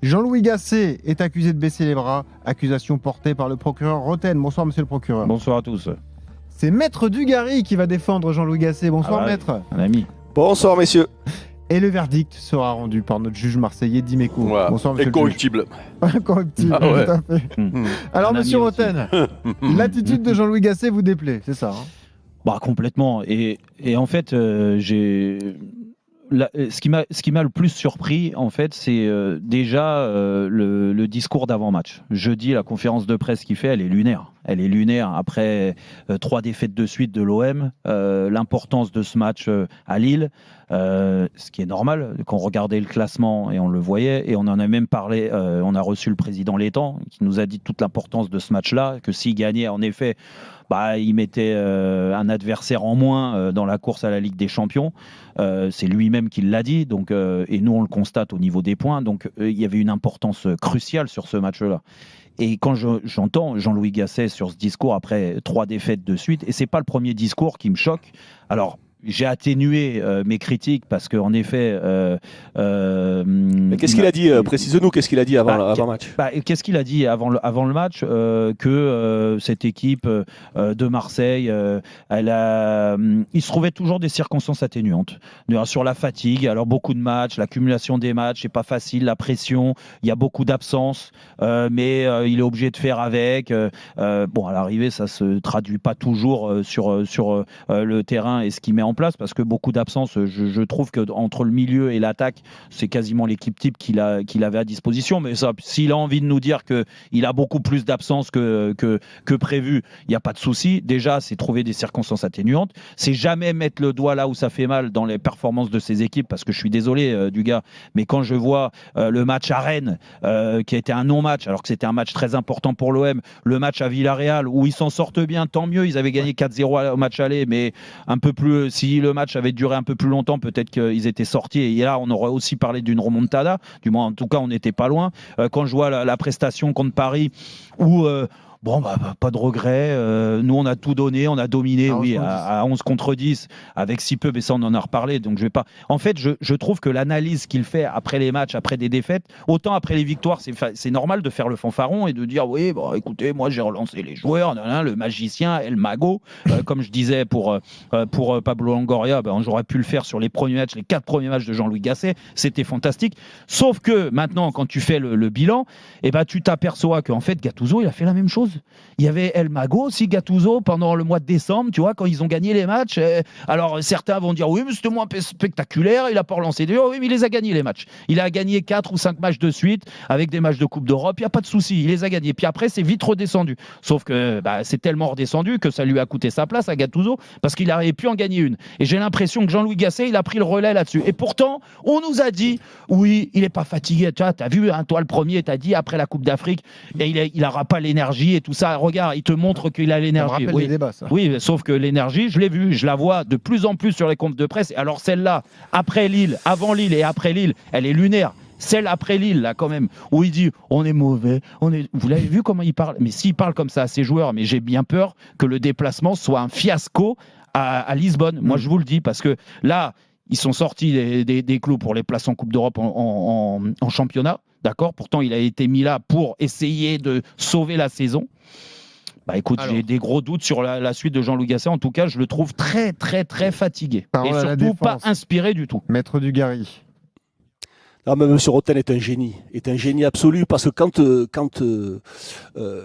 Jean-Louis Gasset est accusé de baisser les bras. Accusation portée par le procureur Roten. Bonsoir, monsieur le procureur. Bonsoir à tous. C'est Maître Dugarry qui va défendre Jean-Louis Gasset. Bonsoir, Maître. Un ami. Bonsoir, messieurs. Et le verdict sera rendu par notre juge marseillais Dimeco. Voilà. Bonsoir, monsieur Incorruptible. le juge. Incorruptible, Ah ouais. tout à fait. Alors, monsieur Roten, l'attitude de Jean-Louis Gasset vous déplaît, c'est ça Bah, complètement. Et en fait, ce qui m'a le plus surpris, en fait, c'est déjà le discours d'avant-match. Jeudi, la conférence de presse qu'il fait, elle est lunaire. Elle est lunaire après 3 défaites de suite de l'OM, l'importance de ce match à Lille, ce qui est normal, qu'on regardait le classement et on le voyait, et on en a même parlé, on a reçu le président Létang, qui nous a dit toute l'importance de ce match-là, que s'il gagnait, en effet, bah, il mettait un adversaire en moins dans la course à la Ligue des Champions. C'est lui-même qui l'a dit, donc, et nous on le constate au niveau des points, donc il y avait une importance cruciale sur ce match-là. Et quand j'entends Jean-Louis Gasset sur ce discours après 3 défaites de suite, et c'est pas le premier discours qui me choque. Alors, j'ai atténué mes critiques parce qu'en effet... Mais qu'est-ce qu'il a dit Précise-nous, qu'est-ce qu'il a dit avant le match. Qu'est-ce qu'il a dit avant le match que cette équipe de Marseille, il se trouvait toujours des circonstances atténuantes. Sur la fatigue, alors beaucoup de matchs, l'accumulation des matchs, c'est pas facile, la pression, il y a beaucoup d'absences, mais il est obligé de faire avec. Bon, à l'arrivée, ça se traduit pas toujours sur le terrain et ce qu'il met en place, parce que beaucoup d'absences, je trouve que entre le milieu et l'attaque, c'est quasiment l'équipe type qu'il avait à disposition. Mais ça, s'il a envie de nous dire qu'il a beaucoup plus d'absences que prévu, il n'y a pas de souci. Déjà, c'est trouver des circonstances atténuantes. C'est jamais mettre le doigt là où ça fait mal dans les performances de ces équipes, parce que je suis désolé du gars, mais quand je vois le match à Rennes, qui a été un non-match, alors que c'était un match très important pour l'OM, le match à Villarreal, où ils s'en sortent bien, tant mieux, ils avaient gagné 4-0 au match aller, mais un peu plus, si le match avait duré un peu plus longtemps, peut-être qu'ils étaient sortis, et là, on aurait aussi parlé d'une remontada, du moins, en tout cas, on n'était pas loin. Quand je vois la prestation contre Paris, où... Bon, pas de regret. Nous, on a tout donné, on a dominé, à 11 contre 10, avec si peu, mais ça, on en a reparlé. Donc, je vais pas. En fait, je trouve que l'analyse qu'il fait après les matchs, après des défaites, autant après les victoires, c'est normal de faire le fanfaron et de dire oui, bon, écoutez, moi, j'ai relancé les joueurs, le magicien, El Mago, comme je disais pour Pablo Longoria, j'aurais pu le faire sur les premiers matchs, les 4 premiers matchs de Jean-Louis Gasset. C'était fantastique. Sauf que maintenant, quand tu fais le bilan, tu t'aperçois qu'en fait, Gattuso, il a fait la même chose. Il y avait El Mago aussi, Gattuso, pendant le mois de décembre, tu vois, quand ils ont gagné les matchs. Alors, certains vont dire, oui, mais c'était moins spectaculaire, il a pas relancé des joueurs. Oui, mais il les a gagnés, les matchs. Il a gagné 4 ou 5 matchs de suite, avec des matchs de Coupe d'Europe, il n'y a pas de souci, il les a gagnés. Puis après, c'est vite redescendu. Sauf que c'est tellement redescendu que ça lui a coûté sa place à Gattuso, parce qu'il n'aurait pu en gagner une. Et j'ai l'impression que Jean-Louis Gasset, il a pris le relais là-dessus. Et pourtant, on nous a dit, oui, il n'est pas fatigué. Tu as vu, hein, toi, le premier, tu as dit, après la Coupe d'Afrique, et il n'aura pas l'énergie et tout ça. Regarde, il te montre qu'il a l'énergie. Ça me rappelle les débats, ça. Oui, sauf que l'énergie, je l'ai vu, je la vois de plus en plus sur les comptes de presse. Alors celle-là, après Lille, avant Lille et après Lille, elle est lunaire. Celle après Lille, là, quand même, où il dit on est mauvais, Vous l'avez vu comment il parle? Mais s'il parle comme ça à ses joueurs, mais j'ai bien peur que le déplacement soit un fiasco à Lisbonne. Moi, je vous le dis, parce que là, ils sont sortis des clous pour les places en Coupe d'Europe en championnat. D'accord. Pourtant, il a été mis là pour essayer de sauver la saison. Écoute, j'ai des gros doutes sur la suite de Jean-Louis Gasset. En tout cas, je le trouve très, très, très fatigué. Parole et surtout pas inspiré du tout. Maître Dugarry. Non, mais M. Roten est un génie absolu, parce que quand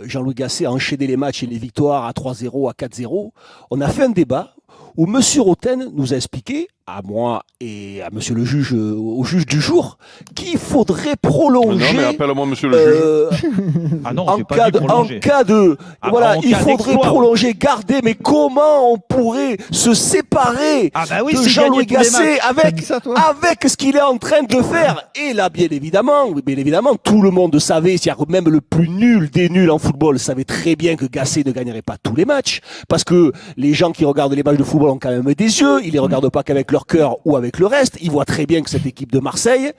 Jean-Louis Gasset a enchaîné les matchs et les victoires à 3-0, à 4-0, on a fait un débat où M. Roten nous a expliqué, à moi et à monsieur le juge, au juge du jour, qu'il faudrait prolonger. Non, mais appelle-moi monsieur le juge. Ah non, en cas de il faudrait prolonger, garder, mais comment on pourrait se séparer de Jean-Louis Gasset avec ce qu'il est en train de faire? Et là, bien évidemment, tout le monde savait, même le plus nul des nuls en football savait très bien que Gasset ne gagnerait pas tous les matchs, parce que les gens qui regardent les matchs de football ont quand même des yeux, ils les regardent pas qu'avec leur cœur ou avec le reste. Ils voient très bien que cette équipe de Marseille,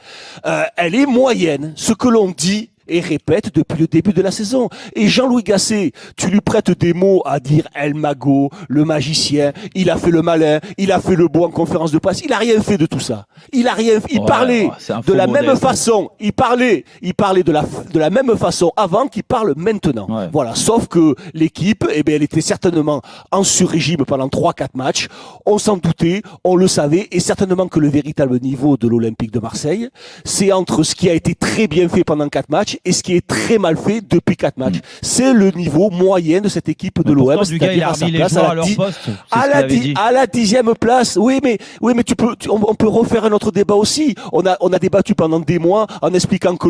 elle est moyenne. Ce que l'on dit, et répète depuis le début de la saison. Et Jean-Louis Gasset, tu lui prêtes des mots à dire El Mago, le magicien, il a fait le malin, il a fait le beau en conférence de presse, il a rien fait de tout ça. Il a rien, il parlait de la même façon, il parlait de la même façon avant qu'il parle maintenant. Ouais. Voilà, sauf que l'équipe, eh bien, elle était certainement en sur-régime pendant 3-4 matchs. On s'en doutait, on le savait, et certainement que le véritable niveau de l'Olympique de Marseille, c'est entre ce qui a été très bien fait pendant 4 matchs et ce qui est très mal fait depuis 4 matchs. C'est le niveau moyen de cette équipe de l'OM, c'est-à-dire à sa place à la 10e place. Oui, mais on peut refaire un autre débat aussi. On a débattu pendant des mois en expliquant que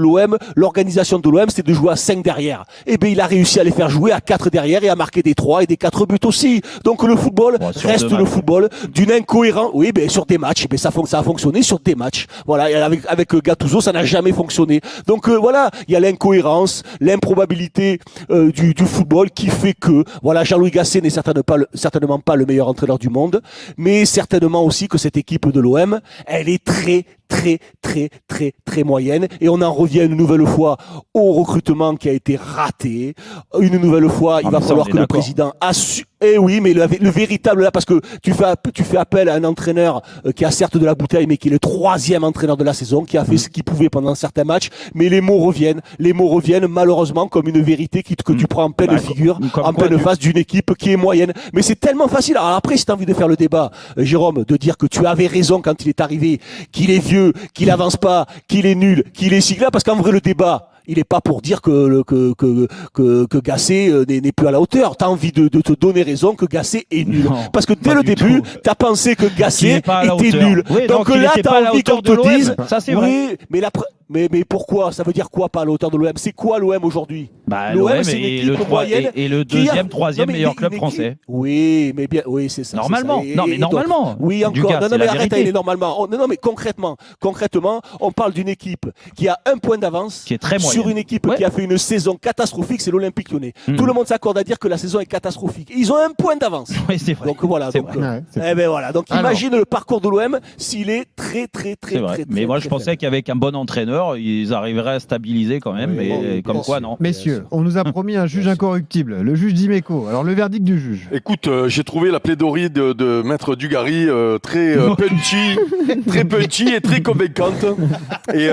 l'organisation de l'OM, c'est de jouer à 5 derrière. Eh bien, il a réussi à les faire jouer à 4 derrière et à marquer des 3 et des 4 buts aussi. Donc le football reste le football d'une incohérence. Oui, ben sur des matchs, ben ça a fonctionné sur des matchs. Voilà, et avec Gattuso, ça n'a jamais fonctionné. Donc voilà, il y a l'incohérence, l'improbabilité du football qui fait que voilà, Jean-Louis Gasset n'est certainement pas le meilleur entraîneur du monde, mais certainement aussi que cette équipe de l'OM, elle est très moyenne, et on en revient une nouvelle fois au recrutement qui a été raté. Une nouvelle fois, il va falloir que le président assure. Eh oui, mais le véritable là, parce que tu fais appel à un entraîneur qui a certes de la bouteille, mais qui est le 3e entraîneur de la saison, qui a fait ce qu'il pouvait pendant certains matchs, mais les mots reviennent malheureusement comme une vérité que tu prends en pleine figure, en pleine face d'une équipe qui est moyenne. Mais c'est tellement facile. Alors après, si tu as envie de faire le débat, Jérôme, de dire que tu avais raison quand il est arrivé, qu'il est vieux, qu'il avance pas, qu'il est nul, qu'il est sigla, parce qu'en vrai le débat, il n'est pas pour dire que Gasset n'est plus à la hauteur. Tu as envie de te donner raison que Gasset est nul. Non, parce que dès le début, tu as pensé que Gasset était nul. Oui, donc là, tu as envie qu'on te dise... Ça, c'est vrai. Mais pourquoi? Ça veut dire quoi, pas à la hauteur de l'OM? C'est quoi l'OM aujourd'hui? L'OM, c'est une équipe moyenne. Et le deuxième, troisième meilleur club français. Oui, c'est ça. Normalement. Non, mais normalement. Oui, encore. Non, mais arrête, il est normalement. Non, mais concrètement, on parle d'une équipe qui a un point d'avance sur une équipe qui a fait une saison catastrophique, c'est l'Olympique Lyonnais. Tout le monde s'accorde à dire que la saison est catastrophique. Ils ont un point d'avance. Oui, c'est vrai. Donc voilà. Donc imagine le parcours de l'OM s'il est très. Mais moi, je pensais qu'avec un bon entraîneur, ils arriveraient à stabiliser quand même, mais comme quoi, non. Messieurs, on nous a promis un juge incorruptible, le juge Dimeco. Alors, le verdict du juge. Écoute, j'ai trouvé la plaidoirie de Maître Dugarry très punchy et très convaincante. Et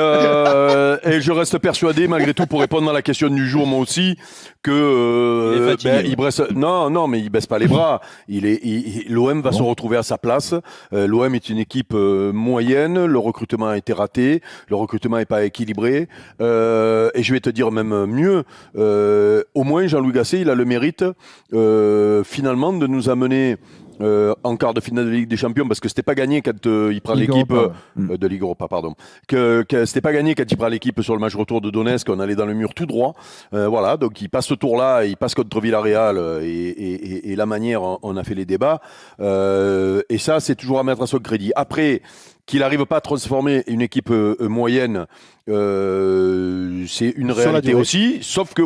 je reste persuadé, malgré tout, pour répondre à la question du jour, moi aussi, que il baisse pas les bras. L'OM va se retrouver à sa place. L'OM est une équipe moyenne. Le recrutement a été raté. Le recrutement n'est pas équilibré. Et je vais te dire même mieux. Au moins, Jean-Louis Gasset, il a le mérite finalement de nous amener en quart de finale de Ligue des Champions, parce que c'était pas gagné quand il prend l'équipe de Ligue Europa, pardon. Que c'était pas gagné quand il prend l'équipe sur le match retour de Donetsk, on allait dans le mur tout droit. Voilà, donc il passe ce tour-là, il passe contre Villarreal et la manière, on a fait les débats. Et ça, c'est toujours à mettre à son crédit. Après, qu'il n'arrive pas à transformer une équipe moyenne, c'est une réalité aussi, sauf que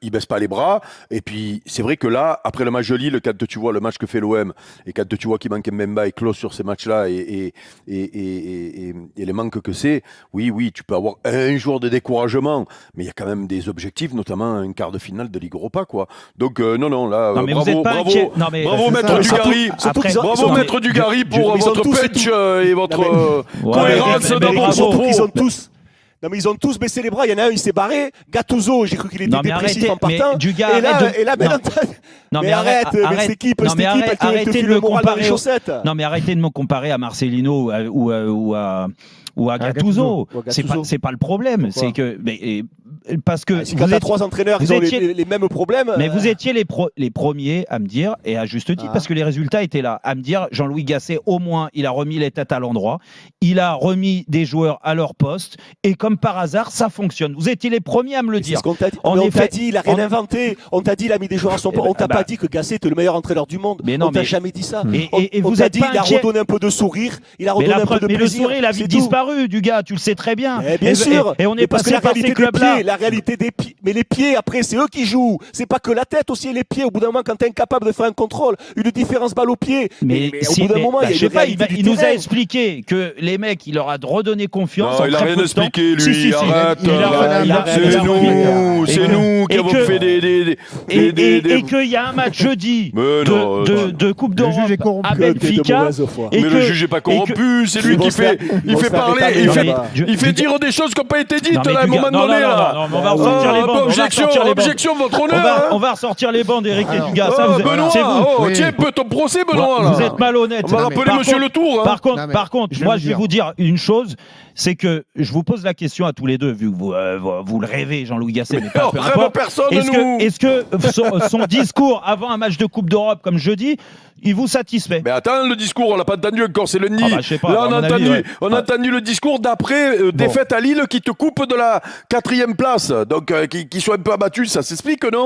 il baisse pas les bras. Et puis c'est vrai que là, après le match de Lille, quand tu vois le match que fait l'OM et quand tu vois qu'il manque Mbemba et Klose sur ces matchs-là et les manques que c'est, oui, tu peux avoir un jour de découragement, mais il y a quand même des objectifs, notamment un quart de finale de Ligue Europa, quoi. Donc bravo Maître Dugarry, bravo Maître Dugarry pour votre punch et votre cohérence dans vos propos. Ils ont tous baissé les bras. Il y en a un, il s'est barré. Gattuso, j'ai cru qu'il était dépressif en partant. Cette équipe, elle te file le moral dans les chaussettes. Non, mais arrêtez de me comparer à Marcelino ou à Gattuso. C'est pas le problème. C'est que parce que quand t'as 3 entraîneurs, ils ont les mêmes problèmes. Mais vous étiez les premiers à me dire, et à juste titre, parce que les résultats étaient là, à me dire, Jean-Louis Gasset, au moins, il a remis les têtes à l'endroit, il a remis des joueurs à leur poste, et comme par hasard, ça fonctionne. Vous étiez les premiers à me le dire. On t'a dit, il a rien inventé. On t'a dit, il a mis des joueurs à son poste. On t'a pas dit que Gasset était le meilleur entraîneur du monde. On t'a jamais dit ça. Et vous a dit, il a redonné un peu de sourire, il a redonné un peu de plaisir. Mais le sourire, il a vite disparu, du gars, tu le sais très bien. Bien sûr. Et on est passé par ces clubs-là. la réalité des pieds. Mais les pieds, après, c'est eux qui jouent. C'est pas que la tête aussi et les pieds. Au bout d'un moment, quand t'es incapable de faire un contrôle, une différence balle au pied. Mais au bout d'un moment, il y a une réalité du il nous terrain. a expliqué que les mecs, il leur a redonné confiance. Non, il a rien expliqué, lui. Si. Arrête. C'est nous qui avons fait des. Et qu'il y a un match jeudi de Coupe d'Europe à Benfica. Mais le juge n'est pas corrompu. C'est lui qui fait. Il fait parler. Il fait dire des choses qui n'ont pas été dites à un moment donné. Non, on va ressortir les bandes. Objection, votre honneur. On va ressortir les bandes, Eric et Dugas. Benoît, tiens, peu ton procès, Benoît. Vous êtes malhonnête. On va rappeler monsieur Le Tour. Par contre, moi, je vais vous dire une chose. C'est que je vous pose la question à tous les deux, vu que vous le rêvez, Jean-Louis Gasset, mais peu importe. Personne, est-ce que son discours avant un match de Coupe d'Europe comme jeudi, il vous satisfait? Mais attends, le discours, on l'a pas entendu encore, c'est lundi. Je sais pas, là, on a entendu le discours d'après défaite à Lille qui te coupe de la 4e place. Donc, qu'ils soient un peu abattus, ça s'explique, non?